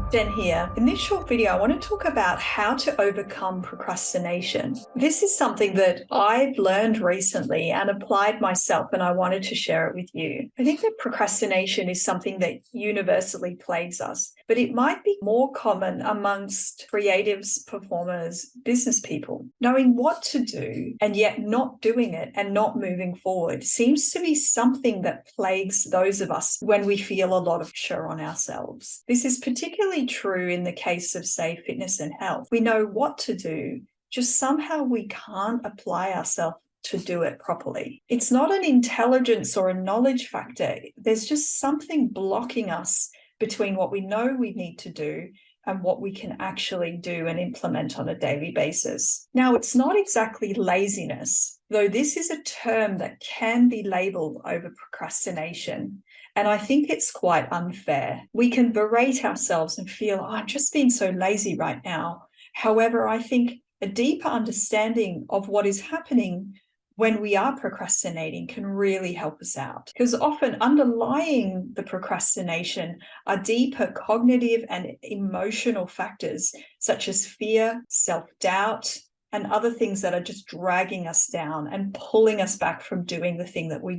Jen here. In this short video, I want to talk about how to overcome procrastination. This is something that I've learned recently and applied myself, and I wanted to share it with you. I think that procrastination is something that universally plagues us, but it might be more common amongst creatives, performers, business people. Knowing what to do and yet not doing it and not moving forward seems to be something that plagues those of us when we feel a lot of pressure on ourselves. This is particularly true in the case of, say, fitness and health. We know what to do, just somehow we can't apply ourselves to do it properly. It's not an intelligence or a knowledge factor. There's just something blocking us between what we know we need to do and what we can actually do and implement on a daily basis. Now, it's not exactly laziness, though this is a term that can be labeled over procrastination. And I think it's quite unfair. We can berate ourselves and feel, I'm just being so lazy right now. However, I think a deeper understanding of what is happening when we are procrastinating can really help us out. Because often underlying the procrastination are deeper cognitive and emotional factors, such as fear, self-doubt, and other things that are just dragging us down and pulling us back from doing the thing that we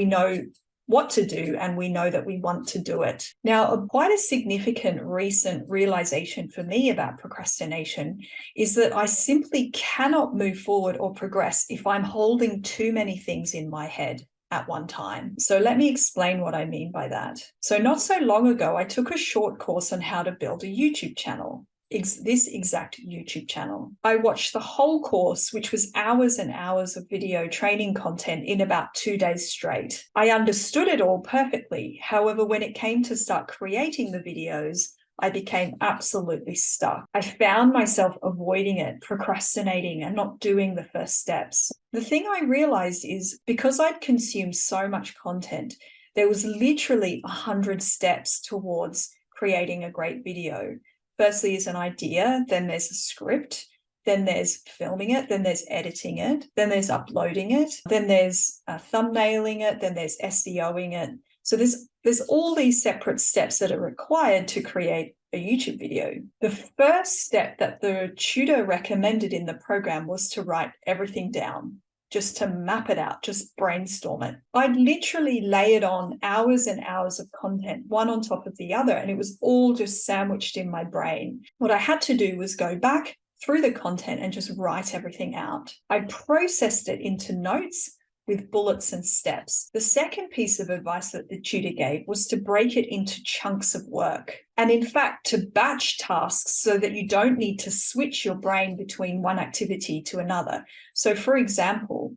know what to do, and we know that we want to do it. Now, quite a significant recent realization for me about procrastination is that I simply cannot move forward or progress if I'm holding too many things in my head at one time. So let me explain what I mean by that. So not so long ago, I took a short course on how to build a YouTube channel. This exact YouTube channel. I watched the whole course, which was hours and hours of video training content in about 2 days straight. I understood it all perfectly. However, when it came to start creating the videos, I became absolutely stuck. I found myself avoiding it, procrastinating, and not doing the first steps. The thing I realized is because I'd consumed so much content, there was literally 100 steps towards creating a great video. Firstly is an idea, then there's a script, then there's filming it, then there's editing it, then there's uploading it, then there's thumbnailing it, then there's SEOing it. So there's all these separate steps that are required to create a YouTube video. The first step that the tutor recommended in the program was to write everything down, just to map it out, just brainstorm it. I'd literally layered on hours and hours of content, one on top of the other, and it was all just sandwiched in my brain. What I had to do was go back through the content and just write everything out. I processed it into notes with bullets and steps. The second piece of advice that the tutor gave was to break it into chunks of work. And in fact, to batch tasks so that you don't need to switch your brain between one activity to another. So for example,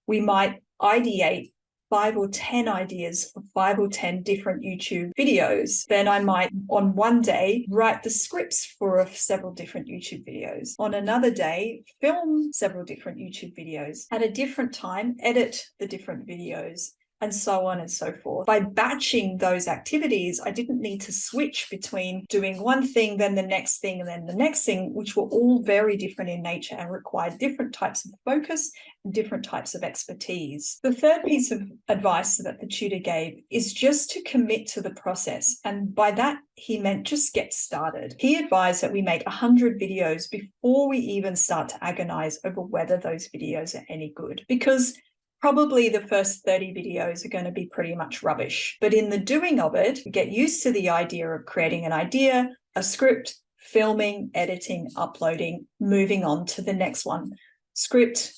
we might ideate 5 or 10 ideas for 5 or 10 different YouTube videos. Then I might, on one day, write the scripts for several different YouTube videos. On another day, film several different YouTube videos. At a different time, edit the different videos, and so on and so forth. By batching those activities, I didn't need to switch between doing one thing, then the next thing, and then the next thing, which were all very different in nature and required different types of focus and different types of expertise. The third piece of advice that the tutor gave is just to commit to the process. And by that, he meant just get started. He advised that we make 100 videos before we even start to agonize over whether those videos are any good. Because probably the first 30 videos are going to be pretty much rubbish. But in the doing of it, get used to the idea of creating an idea, a script, filming, editing, uploading, moving on to the next one. Script,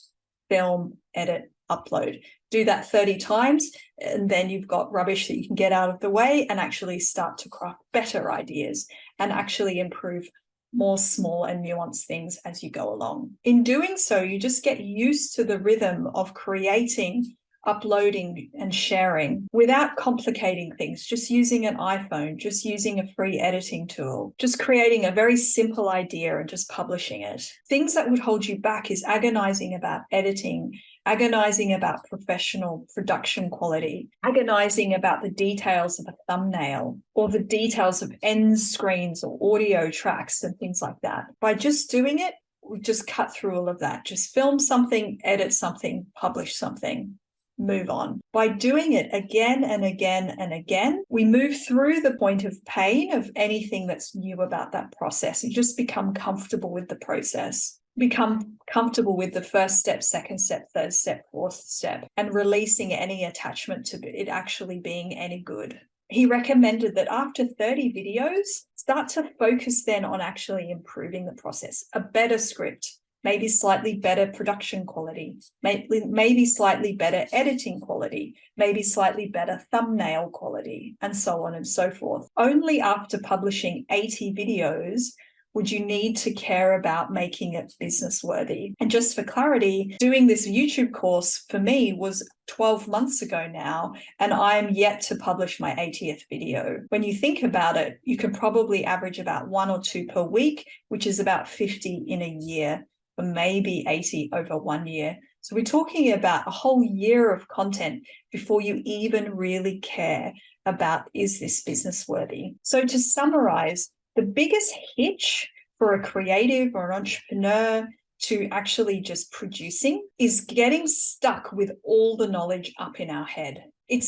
film, edit, upload. Do that 30 times, and then you've got rubbish that you can get out of the way and actually start to craft better ideas and actually improve more small and nuanced things as you go along. In doing so, you just get used to the rhythm of creating, uploading, and sharing without complicating things, just using an iPhone, just using a free editing tool, just creating a very simple idea and just publishing it. Things that would hold you back is agonizing about editing, agonizing about professional production quality, agonizing about the details of a thumbnail or the details of end screens or audio tracks and things like that. By just doing it, we just cut through all of that. Just film something, edit something, publish something. move on. By doing it again and again and again, we move through the point of pain of anything that's new about that process. You just become comfortable with the process. Become comfortable with the first step, second step, third step, fourth step, and releasing any attachment to it actually being any good. He recommended that after 30 videos, start to focus then on actually improving the process, a better script, maybe slightly better production quality, maybe slightly better editing quality, maybe slightly better thumbnail quality, and so on and so forth. Only after publishing 80 videos would you need to care about making it business worthy. And just for clarity, doing this YouTube course for me was 12 months ago now, and I am yet to publish my 80th video. When you think about it, you can probably average about 1 or 2 per week, which is about 50 in a year, or maybe 80 over 1 year. So we're talking about a whole year of content before you even really care about, is this business worthy? So to summarize, the biggest hitch for a creative or an entrepreneur to actually just producing is getting stuck with all the knowledge up in our head. It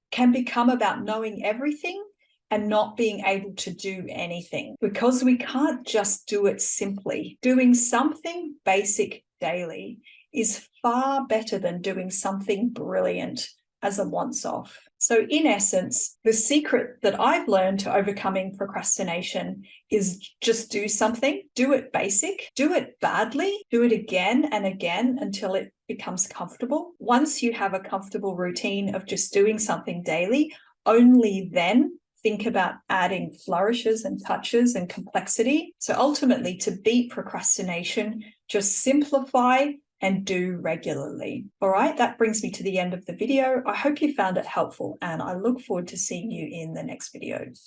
can become about knowing everything and not being able to do anything, because we can't just do it simply. Doing something basic daily is far better than doing something brilliant as a once-off. So in essence, the secret that I've learned to overcoming procrastination is just do something, do it basic, do it badly, do it again and again until it becomes comfortable. Once you have a comfortable routine of just doing something daily, only then think about adding flourishes and touches and complexity. So ultimately, to beat procrastination, just simplify and do regularly. All right, that brings me to the end of the video. I hope you found it helpful, and I look forward to seeing you in the next video.